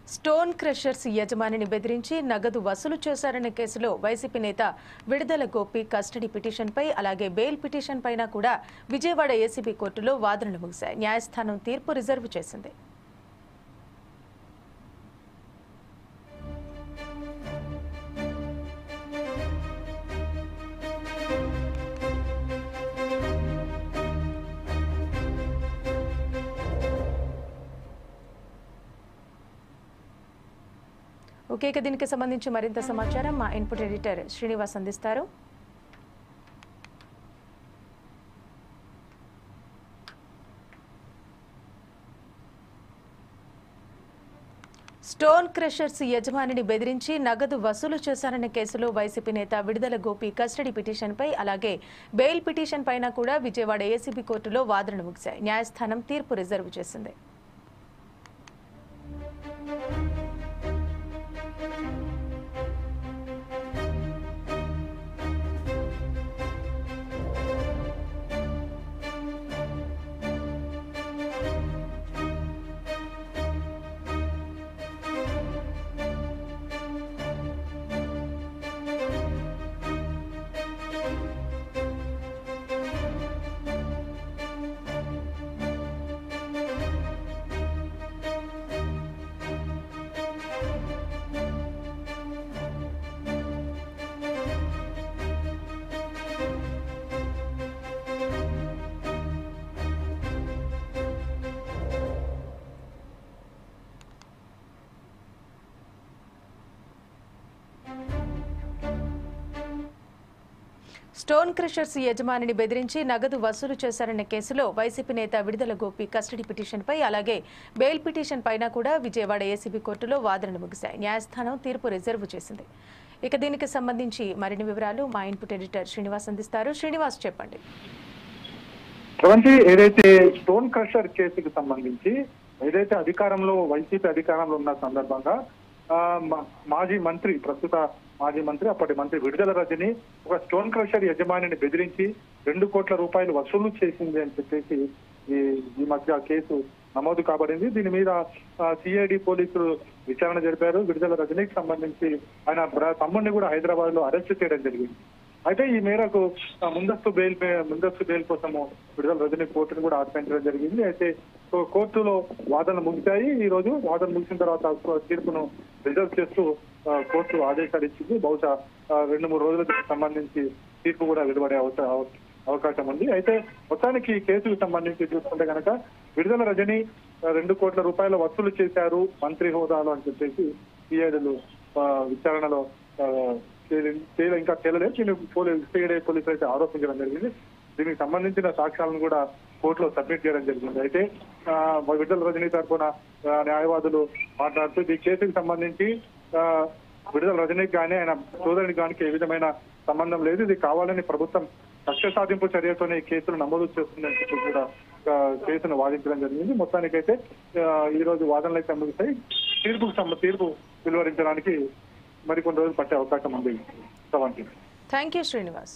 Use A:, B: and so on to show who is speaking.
A: Stone crushers యజమానిని బెదిరించి నగదు వసూలు చేశారనే కేసులో వైసీపీ నేత విడుదల గోపి కస్టడీ పిటిషన్పై అలాగే బెయిల్ పిటిషన్ పైన కూడా విజయవాడ ఏసీబీ కోర్టులో వాదనలు ముగిశాయి. న్యాయస్థానం తీర్పు రిజర్వ్ చేసింది. ఓకే, దీనికి సంబంధించి మరింత సమాచారం మా ఇన్పుట్ ఎడిటర్ శ్రీనివాస్ అందిస్తారు. స్టోన్ క్రషర్స్ యజమానిని బెదిరించి నగదు వసూలు చేశారనే కేసులో వైసీపీ నేత విడుదల గోపి కస్టడీ పిటిషన్పై అలాగే బెయిల్ పిటిషన్ పైన కూడా విజయవాడ ఏసీబీ కోర్టులో వాదనలు ముగిశాయి. న్యాయస్థానం తీర్పు రిజర్వ్ చేసింది. స్టోన్ క్రషర్స్ యజమానిని బెదిరించి నగదు వసూలు చేశారనే కేసులో వైసీపీ నేత విడుదల గోపి కస్టడీ పిటిషన్పై అలాగే బెయిల్ పిటిషన్ పైన కూడా విజయవాడ ఏసీబీ కోర్టులో వాదనలు ముగిశాయి. న్యాయస్థానం తీర్పు రిజర్వ్ చేసింది. దీనికి సంబంధించి మరిన్ని వివరాలు మా ఇన్పుట్ ఎడిటర్ శ్రీనివాస్ అందిస్తారు. శ్రీనివాస్, చెప్పండి.
B: ఏదైతే స్టోన్ క్రషర్ కేసుకు సంబంధించి ఏదైతే వైసీపీ అధికారంలో ఉన్న సందర్భంగా ప్రస్తుత మాజీ మంత్రి అప్పటి మంత్రి విడుదల రజని ఒక స్టోన్ క్రషర్ యజమానిని బెదిరించి 2 కోట్ల రూపాయలు వసూలు చేసింది అని చెప్పేసి ఈ మధ్య కేసు నమోదు కాబడింది. దీని మీద సిఐడి పోలీసులు విచారణ జరిపారు. విడుదల రజనీకి సంబంధించి ఆయన తమ్ముడిని కూడా హైదరాబాద్ లో అరెస్ట్ చేయడం జరిగింది. అయితే ఈ మేరకు ముందస్తు బెయిల్ కోసము విడుదల రజనీ కోర్టును కూడా ఆశ్రయించడం జరిగింది. అయితే కోర్టులో వాదనలు ముగిశాయి. ఈ రోజు వాదన ముగిసిన తర్వాత తీర్పును రిజర్వ్ చేస్తూ కోర్టు ఆదేశాలు ఇచ్చింది. బహుశా 2-3 రోజులకు సంబంధించి తీర్పు కూడా వెలువడే అవకాశం ఉంది. అయితే మొత్తానికి ఈ కేసుకు సంబంధించి చూసుకుంటే కనుక విడుదల రజని 2 కోట్ల రూపాయల వసూలు చేశారు మంత్రి హోదాలో అని చెప్పేసి సిఐడిలు విచారణలో ఇంకా తేలలేదు. సిఐడి పోలీసులు అయితే ఆరోపించడం జరిగింది. దీనికి సంబంధించిన సాక్ష్యాలను కూడా కోర్టులో సబ్మిట్ చేయడం జరిగింది. అయితే విడుదల రజనీ తరఫున న్యాయవాదులు మాట్లాడుతూ ఈ కేసుకు సంబంధించి విడుదల రజనీకి కానీ ఆయన సోదరునికి కానీ ఏ విధమైన సంబంధం లేదు, ఇది కావాలని ప్రభుత్వం కక్ష సాధింపు చర్యతోనే ఈ కేసులు నమోదు చేస్తుందని చెప్పి కూడా కేసును వాదించడం జరిగింది. మొత్తానికైతే ఈ రోజు వాదనలు అయితే ముగిస్తాయి. తీర్పు వెలువరించడానికి మరికొన్ని రోజులు పట్టే అవకాశం ఉంది.
A: Thank you Srinivas.